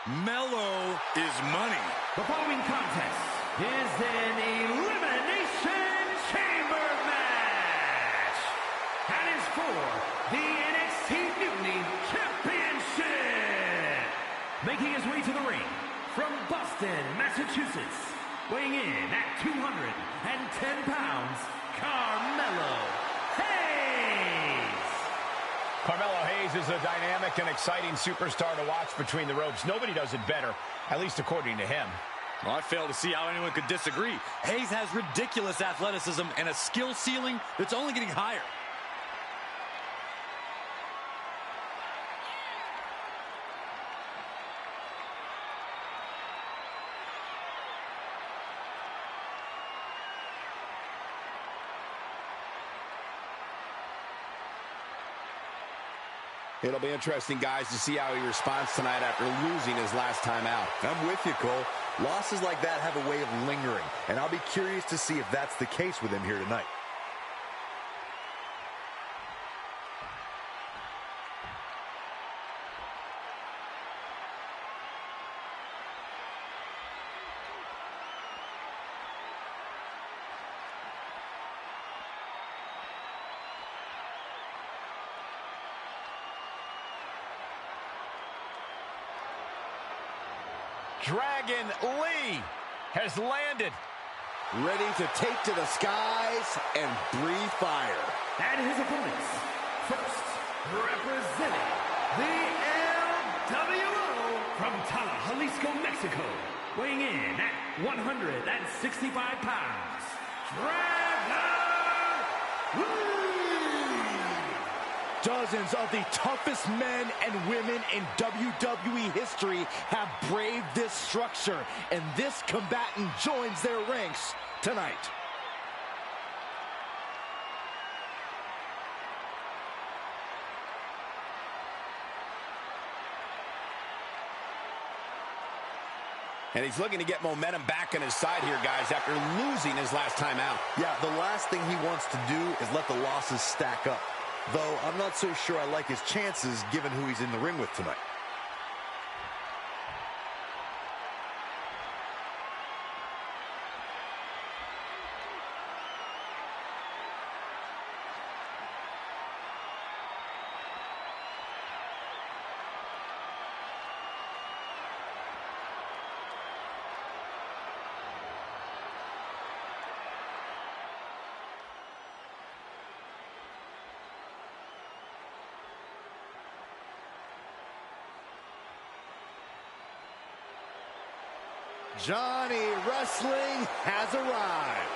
Mellow is money. The following contest is an Elimination Chamber match. That is for the NXT Mutiny Championship. Making his way to the ring from Boston, Massachusetts, weighing in at 210 pounds, Carmelo Hayes. Carmelo Hayes is a dynamic and exciting superstar to watch between the ropes. Nobody does it better, at least according to him. Well, I fail to see how anyone could disagree. Hayes has ridiculous athleticism and a skill ceiling that's only getting higher. It'll be interesting, guys, to see how he responds tonight after losing his last time out. I'm with you, Cole. Losses like that have a way of lingering, and I'll be curious to see if that's the case with him here tonight. Dragon Lee has landed. Ready to take to the skies and breathe fire. And his opponents, first representing the LWO from Tala, Jalisco, Mexico, weighing in at 165 pounds, Dragon Lee. Dozens of the toughest men and women in WWE history have braved this structure, and this combatant joins their ranks tonight. And he's looking to get momentum back on his side here, guys, after losing his last time out. Yeah, the last thing he wants to do is let the losses stack up. Though I'm not so sure I like his chances given who he's in the ring with tonight. Johnny Wrestling has arrived.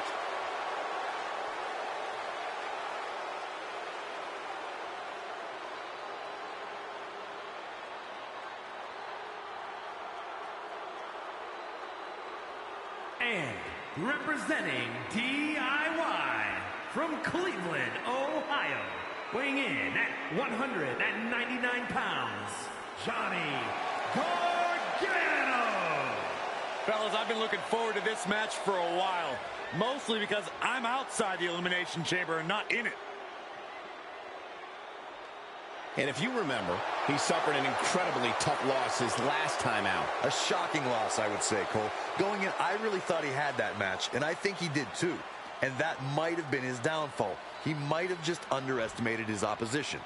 And representing DIY from Cleveland, Ohio, weighing in at 199 pounds, Johnny Gargano. Fellas, I've been looking forward to this match for a while, mostly because I'm outside the Elimination Chamber and not in it. And if you remember, he suffered an incredibly tough loss his last time out. A shocking loss, I would say, Cole. Going in, I really thought he had that match, and I think he did too. And that might have been his downfall. He might have just underestimated his opposition.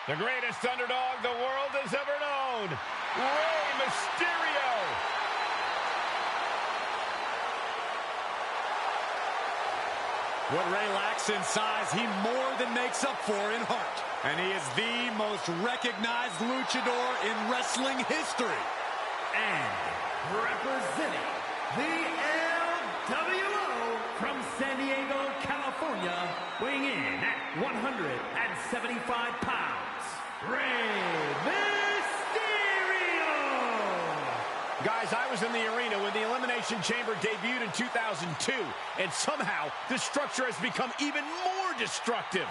The greatest underdog the world has ever known, Rey Mysterio. What Rey lacks in size, he more than makes up for in heart. And he is the most recognized luchador in wrestling history. And representing the LWO from San Diego, California, weighing in at 175 pounds, Rey Mysterio. Guys, I was in the arena when the Elimination Chamber debuted in 2002, and somehow this structure has become even more destructive.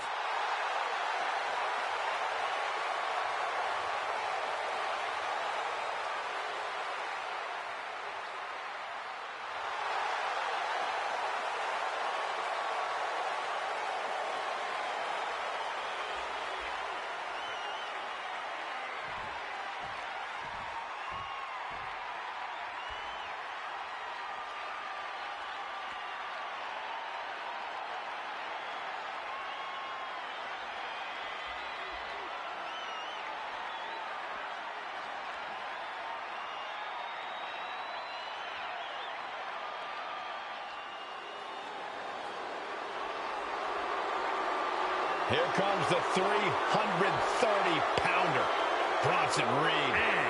Here comes the 330-pounder, Bronson Reed. And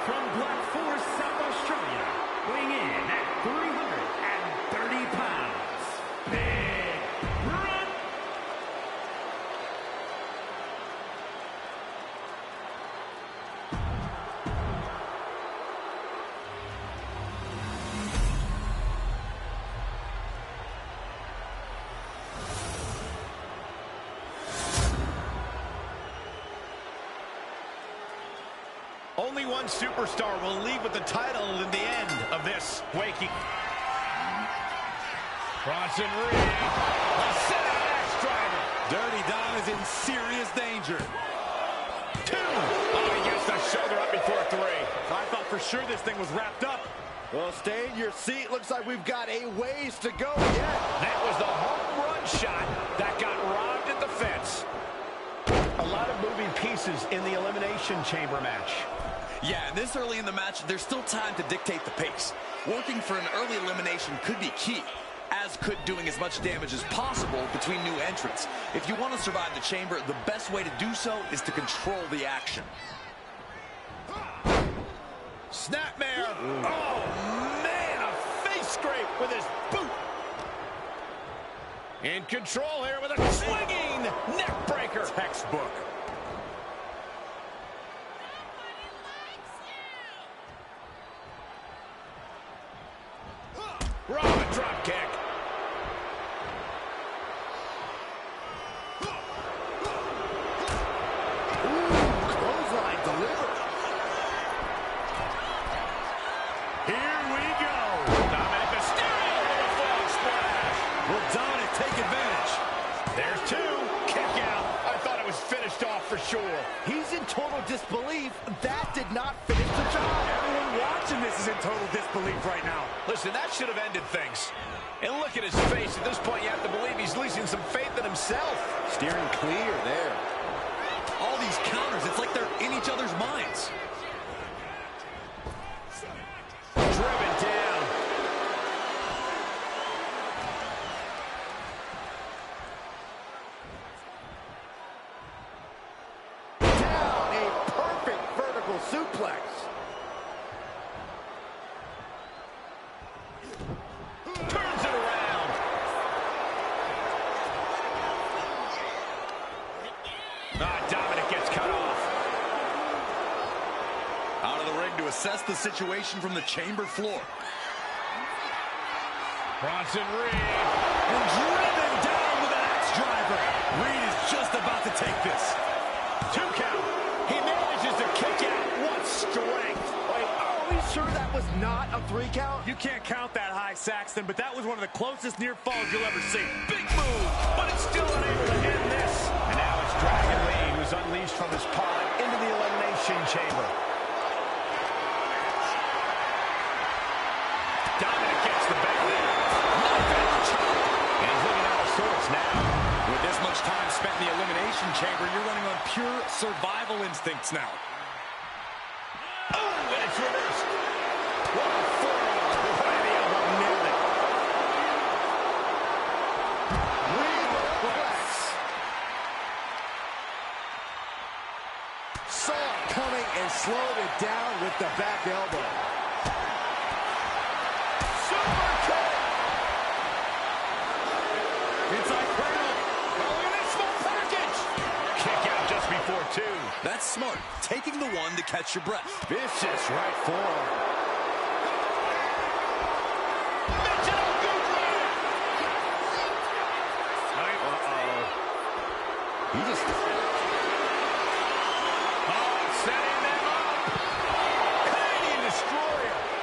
from Black Forest, South Australia, weighing in at 330 pounds, Big Bron. Only one superstar will leave with the title in the end of this waking. Bronson Reed, a sit-out X-Driver. Dirty Dom is in serious danger. 2. Oh, he gets the shoulder up before 3. I thought for sure this thing was wrapped up. Well, stay in your seat. Looks like we've got a ways to go yet. That was the home run shot that got robbed at the fence. A lot of moving pieces in the Elimination Chamber match. Yeah, and this early in the match, there's still time to dictate the pace. Working for an early elimination could be key, as could doing as much damage as possible between new entrants. If you want to survive the chamber, the best way to do so is to control the action. Snapmare. Oh, man, a face scrape with his boot. In control here with a swinging neck breaker. Textbook. Raw drop kick. Clothesline delivered. Here we go. Dominic Mysterio with a frog splash. Will Dominic take advantage? There's 2. Kick out. I thought it was finished off for sure. He's in total disbelief. That did not finish the job. Everyone watching this is in total disbelief right now. Listen, that should have ended things. And look at his face. At this point, you have to believe he's losing some faith in himself. Steering clear there. All these counters, it's like they're in each other's minds. Driven down. Down, a perfect vertical suplex. Turns it around. Dominic gets cut off. Out of the ring to assess the situation from the chamber floor. Bronson Reed. And driven down with an axe driver. Reed is just about to take this. 2 count. He manages to kick out. What strength. Are we sure that was not a 3 count? You can't count that high, Saxton, but that was one of the closest near falls you'll ever see. Big move, but it's still unable to end this. And now it's Dragon Lee, who's unleashed from his pod into the Elimination Chamber. Dominic gets the belly. And he's looking out of sorts now. With this much time spent in the Elimination Chamber, you're running on pure survival instincts now. Oh, and it's reversed. What a forearm. Boy, the elbow nailed it. Saw it coming and slowed it down with the back elbow. Super kick. Inside cradle. Oh, look at this small package. Kick out just before 2. That's smart. Taking the one to catch your breath. Vicious right forearm.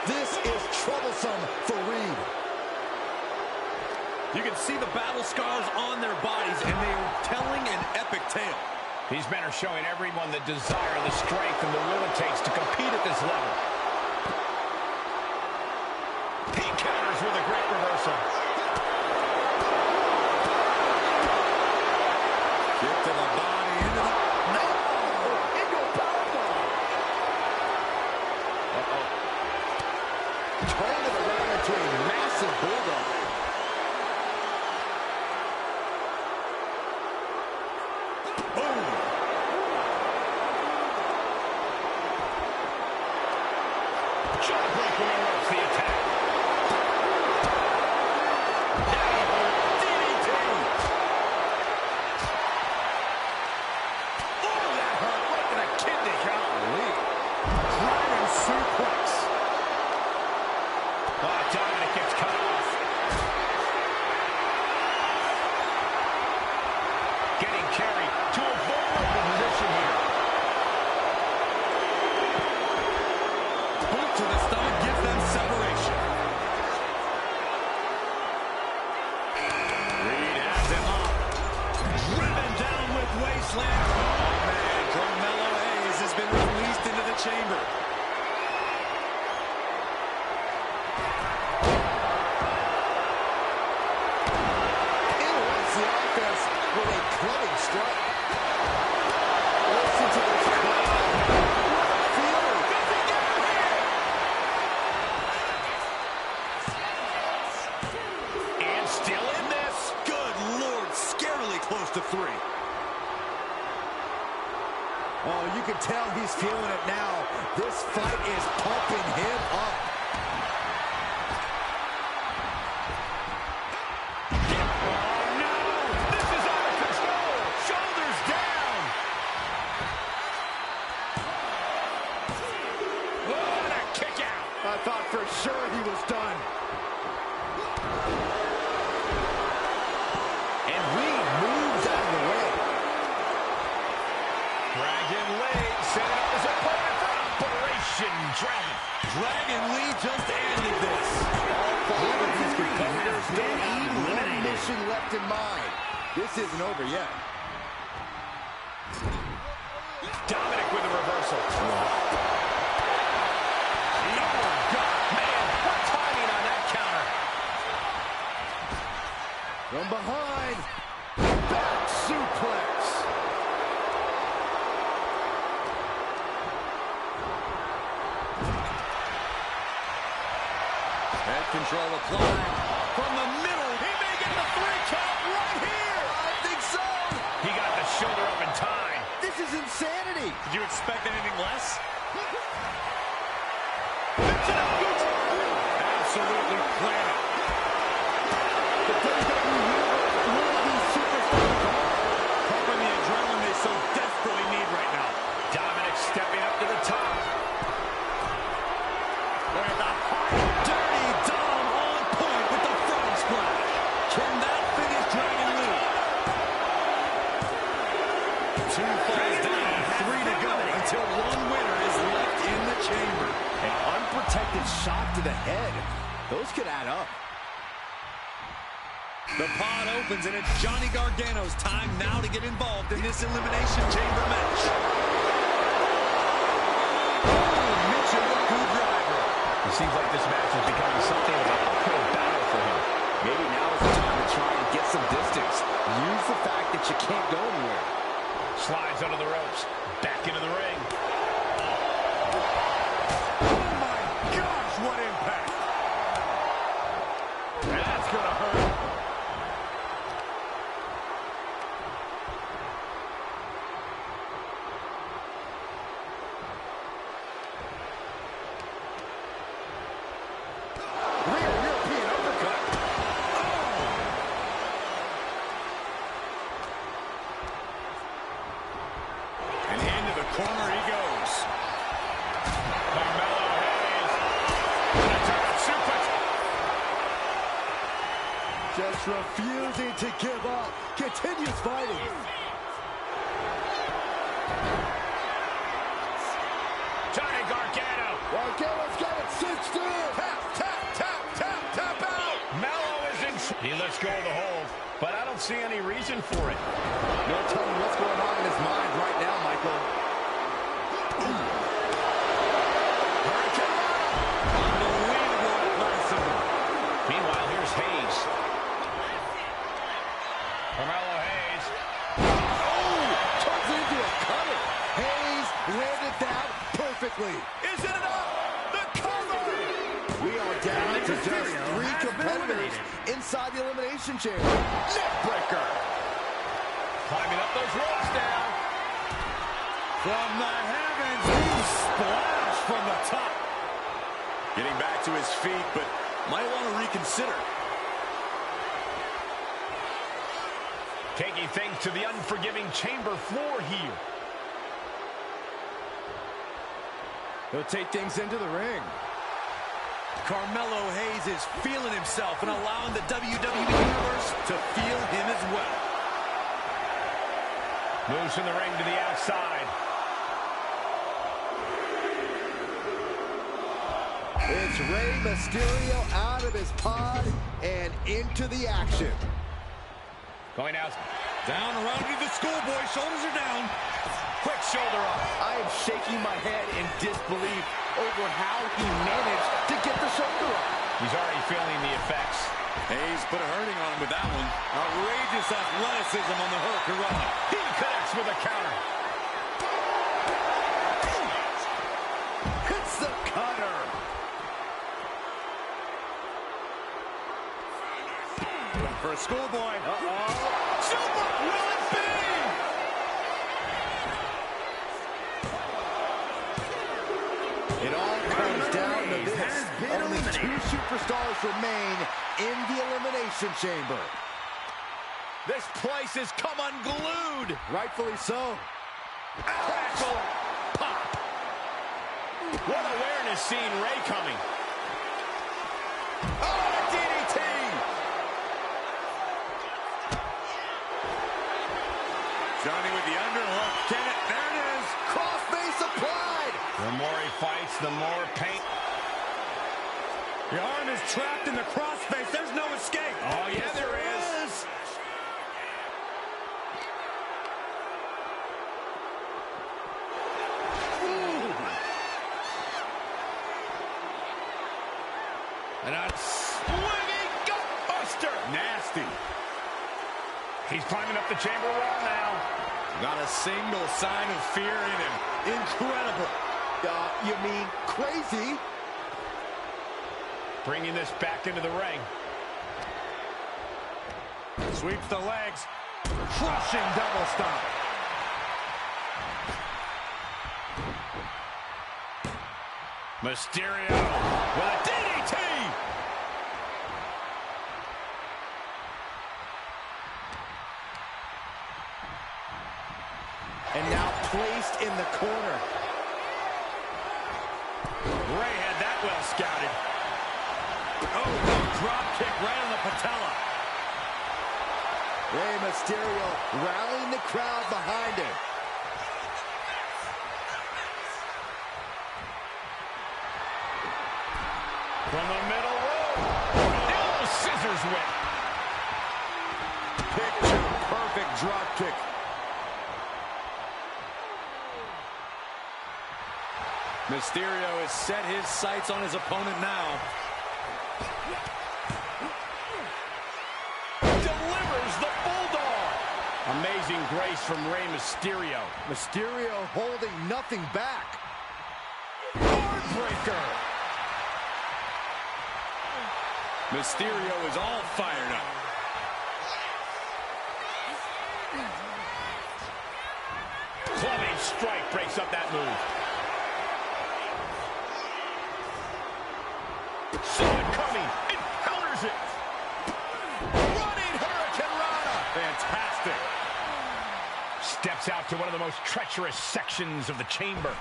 This is troublesome for Reed. You can see the battle scars on their bodies, and they are telling an epic tale. These men are showing everyone the desire, the strength, and the will it takes to compete at this level. He counters with a great reversal. Kick to the body, into the... No! Into a powerbomb! Uh-oh. Turned it around into a massive bulldog. Boom! Jawbreaker interrupts the attack. DDT! Oh, that hurt right to the kidney. Golly. Running suplex. Oh, Dominic gets cut off. Getting carried to a vulnerable position here. Boot to the stomach gives them separation. Reed has him up. Driven down with Wasteland. Oh, man. Carmelo Hayes has been released into the chamber. Interrupts the offense with a clubbing strike. Listen to this crowd. Feel it. And still in this. Good Lord, scarily close to 3. Oh, you can tell he's feeling it now. This fight is pumping him up. Oh, no! This is out of control! Shoulders down! What a kick out! I thought for sure he was done. And Reed moves out of the way. Dragon Lee set up his opponent for Operation Dragon. Dragon Lee just ended this. All 5 of these competitors don't have one mission left in mind. This isn't over yet. Dominic with a reversal. Oh, God, man, what timing on that counter. From behind, back suplex. Head control applied. From the middle, he may get the 3 count right here. I think so. He got the shoulder up in time. This is insanity. Did you expect anything less? Absolutely planted. The WWE will be superstars are. Pumping the adrenaline they so desperately need right now. Dominic stepping up to the top. Look at the dirty Dom on point with the frog splash. Can that finish Dragon Lee? 2 falls down, 3 to go until 1 winner is left in the chamber. An unprotected shot to the head. Those could add up. The pod opens, and it's Johnny Gargano's time now to get involved in this Elimination Chamber match. It seems like this match is becoming something of an uphill battle for him. Maybe now is the time to try and get some distance. Use the fact that you can't go anywhere. Slides under the ropes. Back into the ring. Oh my gosh, what impact! That's gonna hurt. Rear European uppercut. And into the corner he goes. Carmelo Hayes. Gonna turn it suplex. Just refusing to give up. Continues fighting. Johnny Gargano. Gargano's got it cinched in. lets go of the hold, but I don't see any reason for it. No telling what's going on in his mind right now, Michael. Unbelievable athleticism. Meanwhile, here's Hayes. Carmelo Hayes. Oh, turns it into a cutter. Hayes landed that perfectly. Is it enough? The cover! We are down to just 3 competitors inside the Elimination Chamber. Neckbreaker. Climbing up those ropes now. From the heavens, he splashed from the top. Getting back to his feet, but might want to reconsider. Taking things to the unforgiving chamber floor here. He'll take things into the ring. Carmelo Hayes is feeling himself and allowing the WWE Universe to feel him as well. Moves from the ring to the outside. It's Rey Mysterio out of his pod and into the action. Going out. Down around to the schoolboy. Shoulders are down. Quick shoulder up. I am shaking my head in disbelief over how he managed to get the shoulder up. He's already feeling the effects. Hayes put a hurting on him with that one. Outrageous athleticism on the Hurricanrana. He connects with a counter. Hits the cutter. For a schoolboy. Super, will it be? It all comes down to this. Only 2 superstars remain in the Elimination Chamber. This place has come unglued. Rightfully so. Crackle. Pop. What awareness seeing Ray coming. Oh, DDT. Johnny with the underhook. Can it? There it is. Crossface applied. The more he fights, the more pain. The arm is trapped in the crossface. There's no escape. Oh, yeah, there is. And a swinging gutbuster. Nasty. He's climbing up the chamber wall now. Not a single sign of fear in him. Incredible. You mean crazy? Bringing this back into the ring. Sweeps the legs. Crushing double stomp. Mysterio with a DDT. And now placed in the corner. Ray had that well scouted. Oh, no drop kick right on the patella. Rey Mysterio rallying the crowd behind him. From the middle rope. No, scissors whip. Picture perfect drop kick. Mysterio has set his sights on his opponent now. Delivers the Bulldog. Amazing grace from Rey Mysterio. Mysterio holding nothing back. Heartbreaker. Mysterio is all fired up. Clubbing strike breaks up that move. Saw it coming. It counters it. Running Hurricanrana. Fantastic. Steps out to one of the most treacherous sections of the chamber.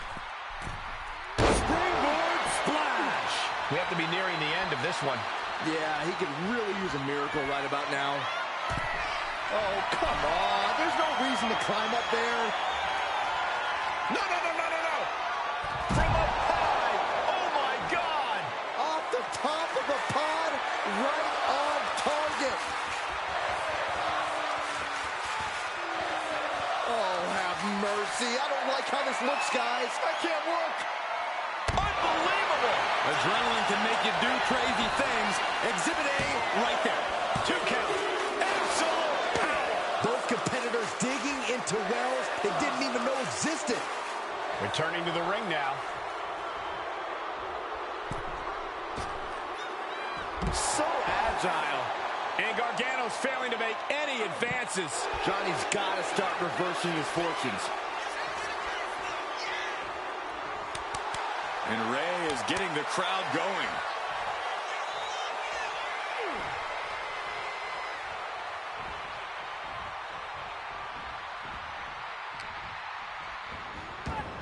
Springboard splash. We have to be nearing the end of this one. Yeah, he could really use a miracle right about now. Oh, come on. There's no reason to climb up there. No, no, no, no, no, no. From up high. Oh, my God. Off the top of the pod, right on target. works, guys. I can't work. Unbelievable. Adrenaline can make you do crazy things. Exhibit A right there. 2 count. Absolute power. Both competitors digging into wells they didn't even know existed. Returning to the ring now. So agile. And Gargano's failing to make any advances. Johnny's got to start reversing his fortunes. And Rey is getting the crowd going.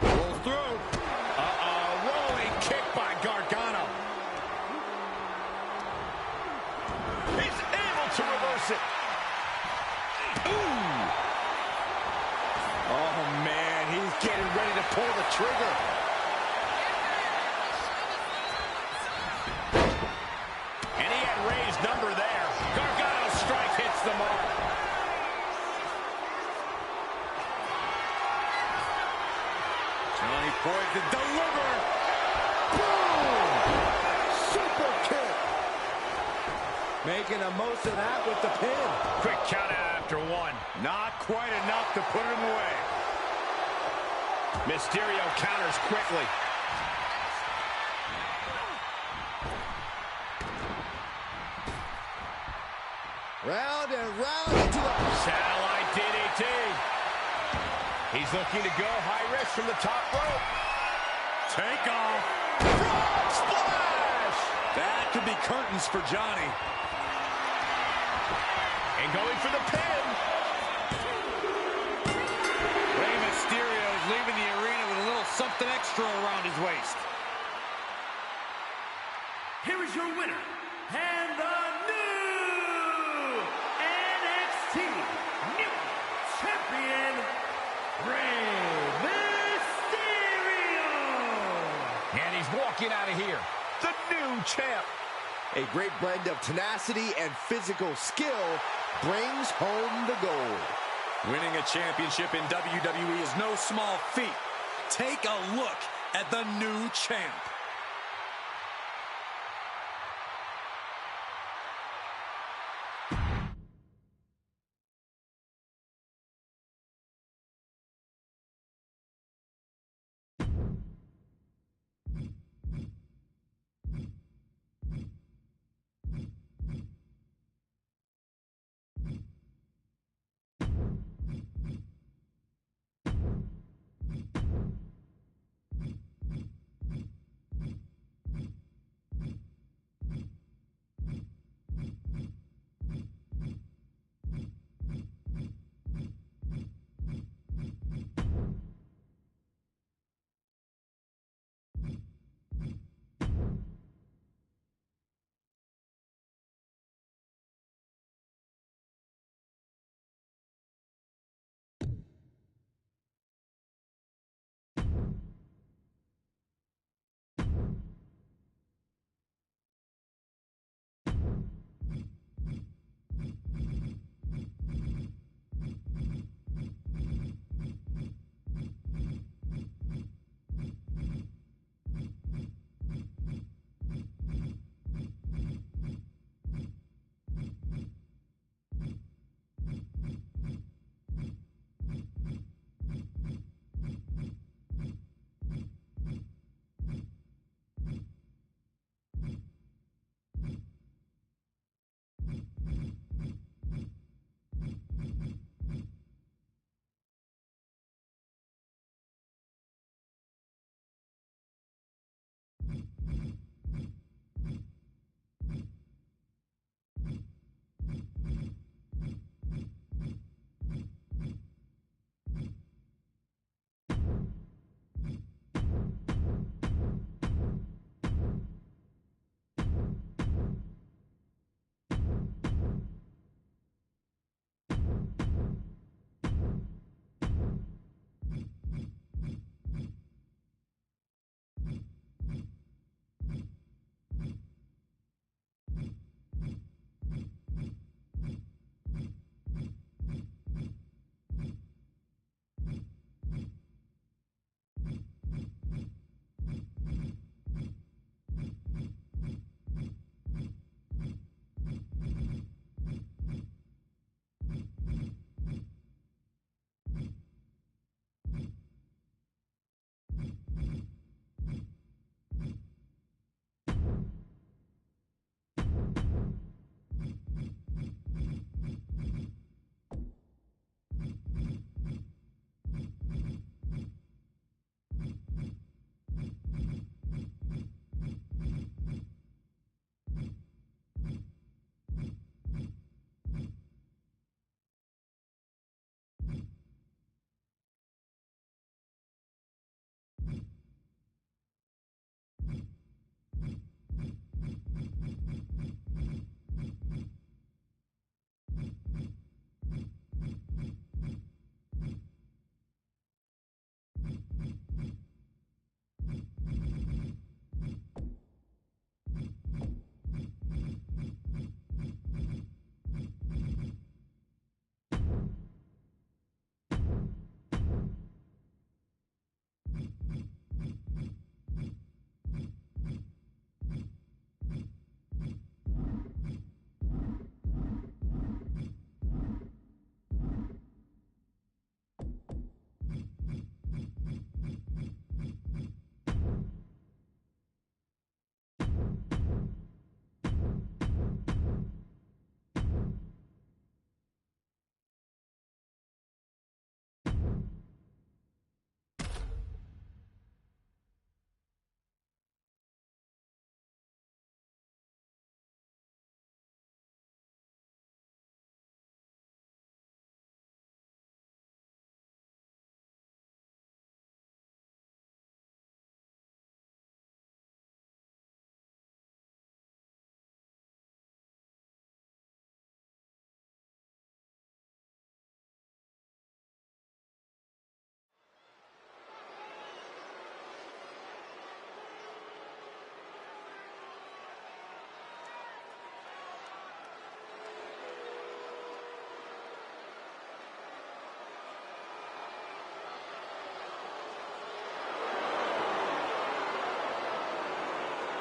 Rolls through. Rolling kick by Gargano. He's able to reverse it. Ooh. Oh, man, he's getting ready to pull the trigger. And he had Rey's number there. Gargano's strike hits the mark. Johnny poised to deliver. Boom! Super kick. Making the most of that with the pin. Quick count out after 1. Not quite enough to put him away. Mysterio counters quickly. Round and round into the... Satellite DDT. He's looking to go high risk from the top rope. Take off. Frog splash! That could be curtains for Johnny. And going for the pin. Rey Mysterio is leaving the arena with a little something extra around his waist. Here is your winner, and the new NXT New Champion, Rey Mysterio. And he's walking out of here. The new champ. A great blend of tenacity and physical skill brings home the gold. Winning a championship in WWE is no small feat. Take a look at the new champ.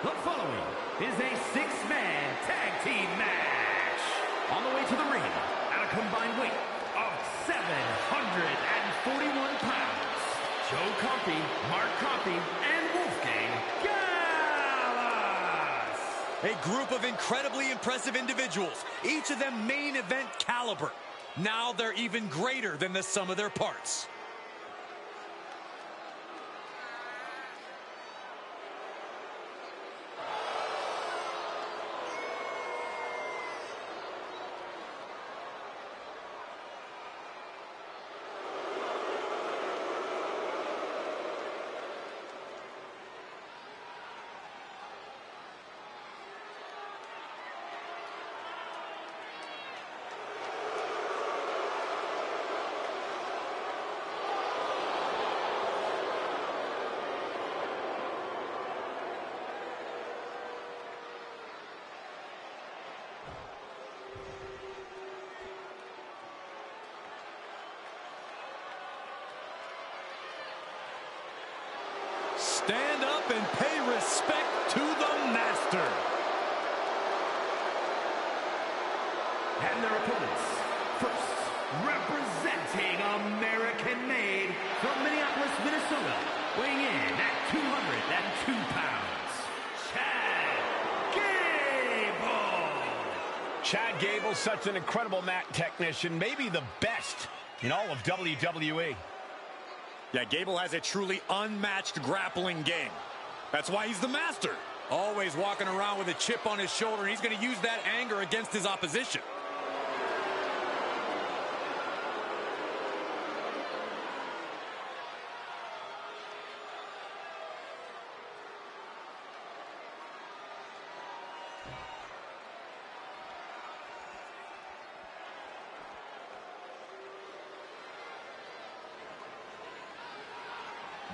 The following is a six-man tag team match. On the way to the ring, at a combined weight of 741 pounds, Joe Coffey, Mark Coffey, and Wolfgang Gallas. A group of incredibly impressive individuals, each of them main event caliber. Now they're even greater than the sum of their parts. Stand up and pay respect to the master. And their opponents, first, representing American-made from Minneapolis, Minnesota, weighing in at 202 pounds, Chad Gable. Chad Gable's such an incredible mat technician, maybe the best in all of WWE. Yeah, Gable has a truly unmatched grappling game. That's why he's the master. Always walking around with a chip on his shoulder, and he's going to use that anger against his opposition.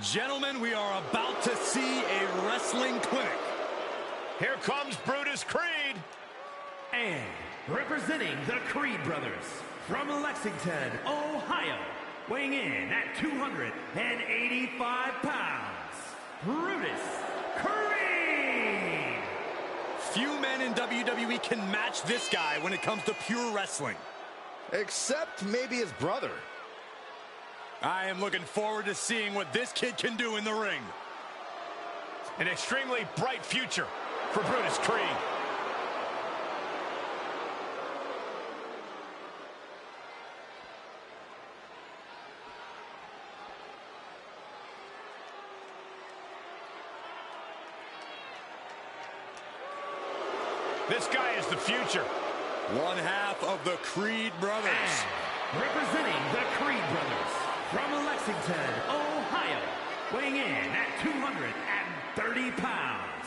Gentlemen, we are about to see a wrestling clinic. Here comes Brutus Creed. And representing the Creed brothers from Lexington, Ohio, weighing in at 285 pounds, Brutus Creed. Few men in WWE can match this guy when it comes to pure wrestling. Except maybe his brother. I am looking forward to seeing what this kid can do in the ring. An extremely bright future for Brutus Creed. This guy is the future. One half of the Creed brothers. And representing the Creed brothers from Lexington, Ohio, weighing in at 230 pounds,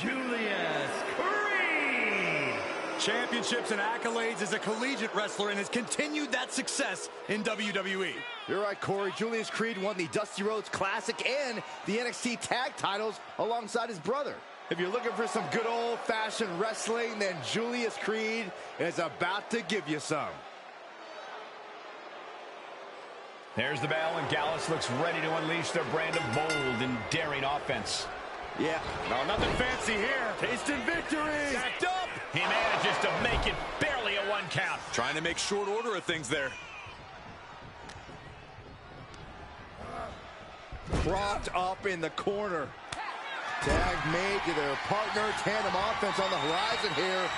Julius Creed. Championships and accolades as a collegiate wrestler and has continued that success in WWE. You're right, Corey. Julius Creed won the Dusty Rhodes Classic and the NXT Tag Titles alongside his brother. If you're looking for some good old-fashioned wrestling, then Julius Creed is about to give you some. There's the bell, and Gallus looks ready to unleash their brand of bold and daring offense. Yeah. No, nothing fancy here. Tasting victory. Stacked up. He manages to make it barely a 1 count. Trying to make short order of things there. Propped up in the corner. Tag made to their partner. Tandem offense on the horizon here.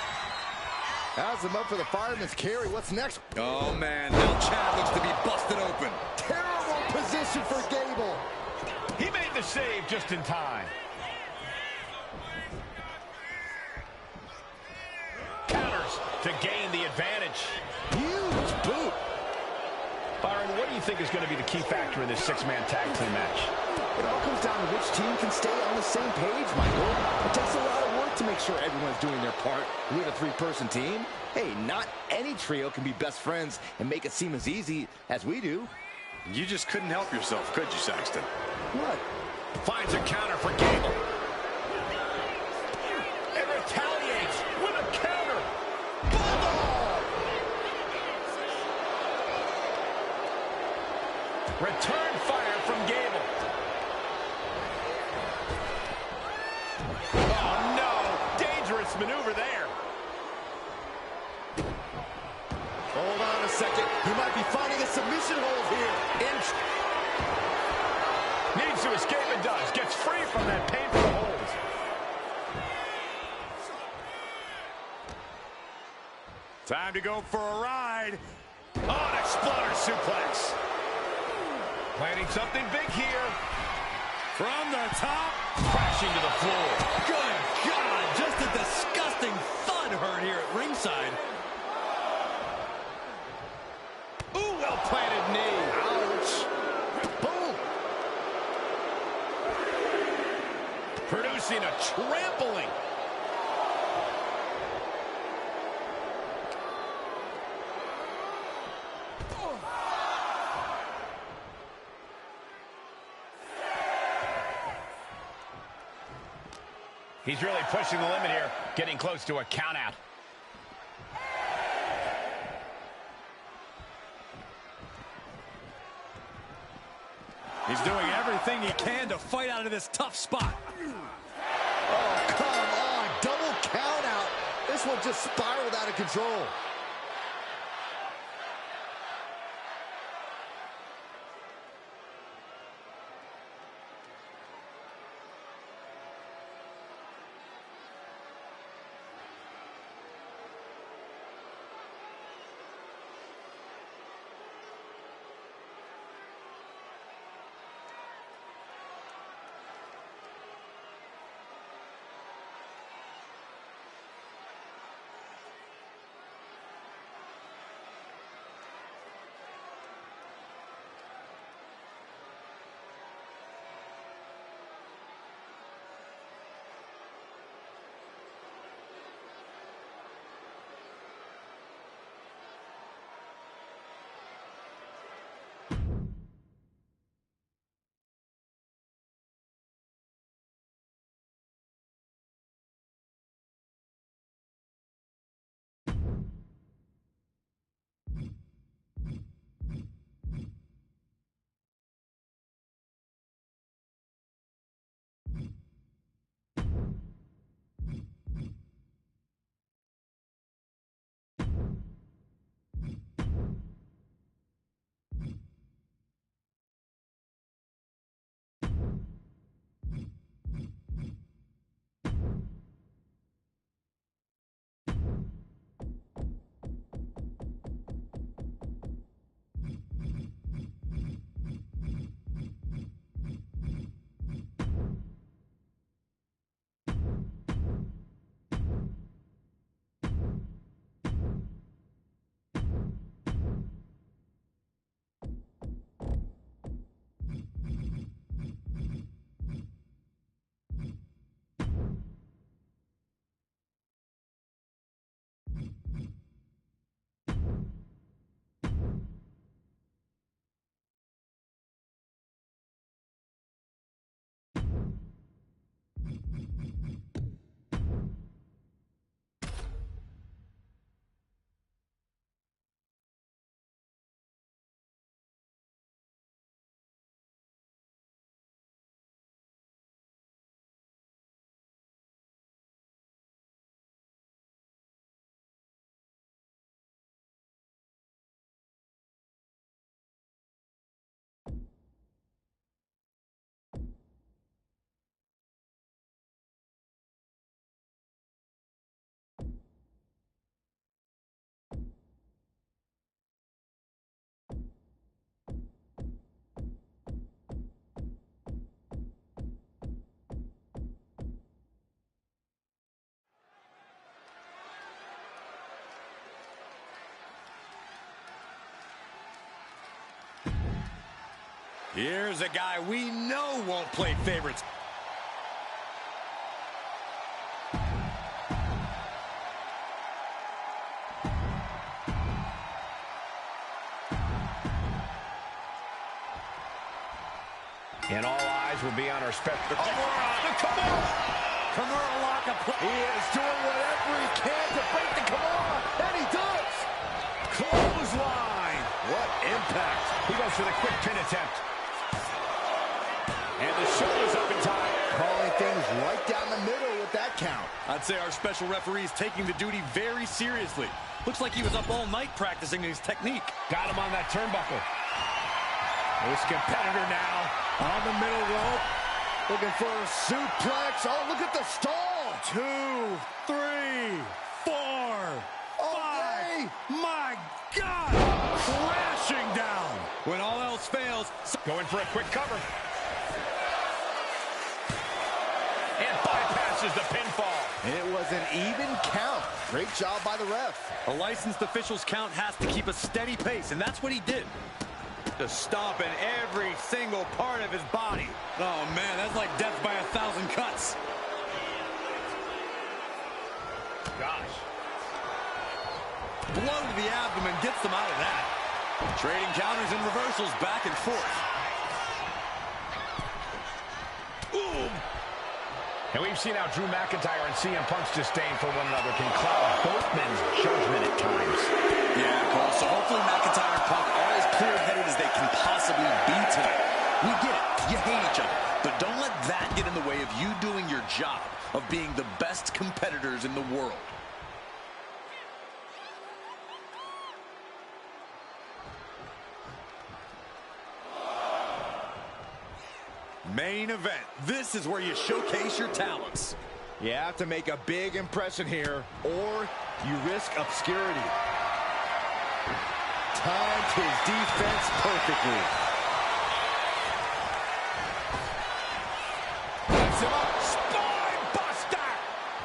Has him up for the fireman's carry. What's next? Oh, man. Now Chad looks to be busted open. Terrible position for Gable. He made the save just in time. Counters to gain the advantage. Huge boot. Byron, what do you think is going to be the key factor in this six-man tag team match? It all comes down to which team can stay on the same page, Michael. It takes a lot of work to make sure everyone's doing their part with a three-person team. Hey, not any trio can be best friends and make it seem as easy as we do. You just couldn't help yourself, could you, Saxton? What? Finds a counter for Gable. And retaliates with a counter. Bulldog! Return fire from Gable. Oh, over there. Hold on a second. He might be finding a submission hold here. Needs to escape and does. Gets free from that painful hold. Time to go for a ride. Oh, an exploder suplex. Planning something big here. From the top. Crashing to the floor. Good God, just a disgusting thud heard here at ringside. Ooh, well-planted knee. Ouch. Boom. Producing a trampling. He's really pushing the limit here, getting close to a count-out. He's doing everything he can to fight out of this tough spot. Oh, come on. Double count out. This one just spiraled out of control. Here's a guy we know won't play favorites. And all eyes will be on our spectacle. Kimura lock up. He is doing whatever he can to break the Kimura, and he does. Clothesline. What impact. He goes for the quick pin attempt. And the shoulder's up in time. Calling things right down the middle with with that count. I'd say our special referee is taking the duty very seriously. Looks like he was up all night practicing his technique. Got him on that turnbuckle. This competitor now on the middle rope. Looking for a suplex. Oh, look at the stall. 2, 3, 4, 5. My God! Crashing down. When all else fails. Going for a quick cover. And bypasses the pinfall. It was an even count. Great job by the ref. A licensed official's count has to keep a steady pace, and that's what he did. Just stomping every single part of his body. Oh, man, that's like death by 1,000 cuts. Gosh. Blow to the abdomen gets them out of that. Trading counters and reversals back and forth. Ooh. And we've seen how Drew McIntyre and CM Punk's disdain for one another can cloud both men's judgment at times. Yeah, Cole, so hopefully McIntyre and Punk are as clear-headed as they can possibly be tonight. We get it. You hate each other. But don't let that get in the way of you doing your job of being the best competitors in the world. Main event. This is where you showcase your talents. You have to make a big impression here, or you risk obscurity. Timed his defense perfectly. Puts him up. Spine buster!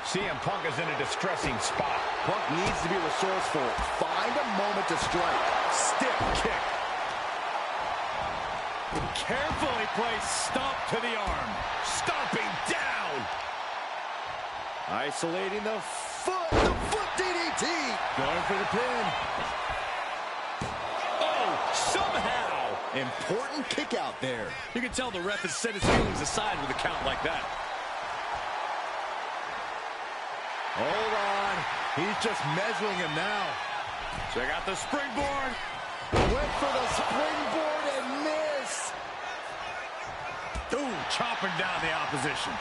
CM Punk is in a distressing spot. Punk needs to be resourceful. Find a moment to strike. Stiff kick. Carefully placed stomp to the arm. Stomping down. Isolating the foot. The foot DDT. Going for the pin. Oh, somehow. Important kick out there. You can tell the ref has set his feelings aside with a count like that. Hold on. He's just measuring him now. Check out the springboard. Went for the springboard and missed. Ooh, chopping down the opposition.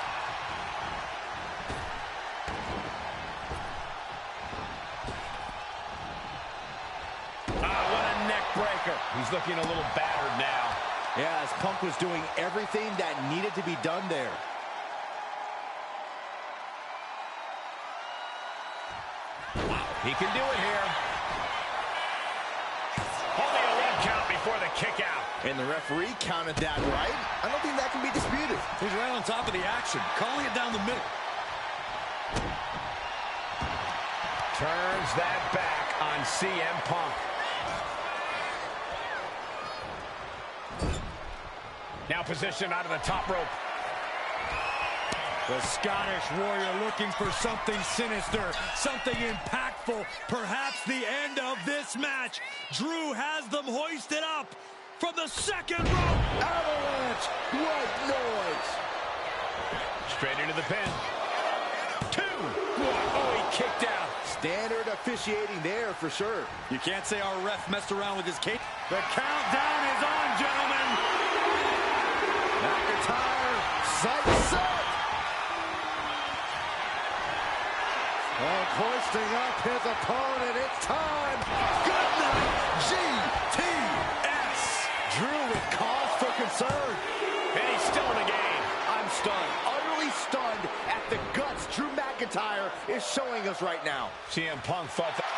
What a neck breaker. He's looking a little battered now. Yeah, as Punk was doing everything that needed to be done there. He can do it here. Only a 1 count before the kick out. And the referee counted that right. I don't think that can be disputed. He's right on top of the action, calling it down the middle. Turns that back on CM Punk. Now positioned out of the top rope. The Scottish Warrior looking for something sinister, something impactful, perhaps the end of this match. Drew has them hoisted up from the second rope. Avalanche, what noise? Straight into the pin. 2, 1. Oh, he kicked out. Standard officiating there for sure. You can't say our ref messed around with his cape. The countdown is on, gentlemen. McIntyre, Sight set. Hoisting up his opponent. It's time. Good night, GTS. Drew with cause for concern. And he's still in the game. I'm stunned, utterly stunned at the guts Drew McIntyre is showing us right now. CM Punk thought that.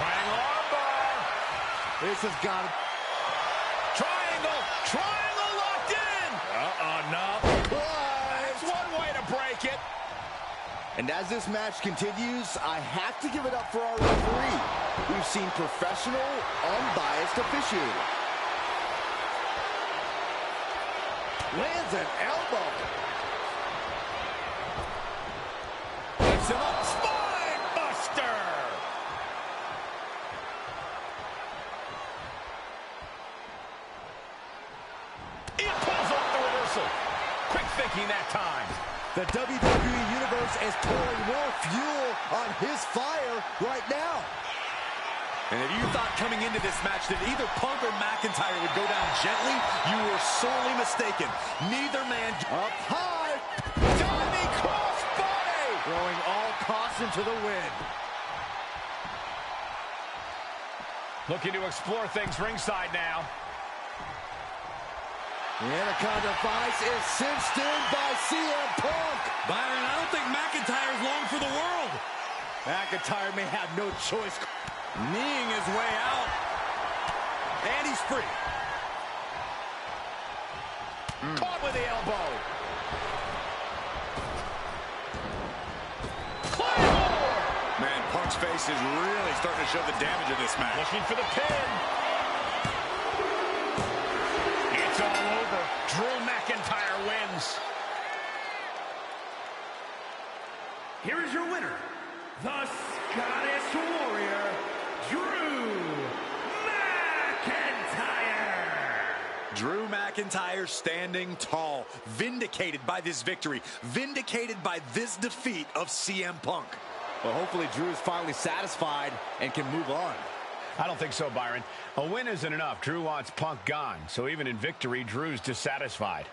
Triangle armbar. This has got to... Triangle. Triangle locked in. no. That's one way to break it. And as this match continues, I have to give it up for our referee. We've seen professional, unbiased officiating. Lands an elbow. Lifts him up. Spine buster. He pulls off the reversal. Quick thinking that time. The WWE Universe is pouring more fuel on his fire right now. And if you thought coming into this match that either Punk or McIntyre would go down gently, you were sorely mistaken. Neither man... Up high, Diving crossbody! Throwing all caution to the wind. Looking to explore things ringside now. The Anaconda Vice is cinched in by CM Punk. Byron, I don't think McIntyre's long for the world. McIntyre may have no choice. Kneeing his way out. And he's free. Caught with the elbow. Man, Punk's face is really starting to show the damage of this match. Looking for the pin. It's all over. Drew McIntyre wins. Here is your winner, the Scottish Warrior, Drew McIntyre. Drew McIntyre standing tall, vindicated by this victory, vindicated by this defeat of CM Punk. Well, hopefully Drew is finally satisfied and can move on. I don't think so, Byron. A win isn't enough. Drew wants Punk gone, so even in victory, Drew's dissatisfied.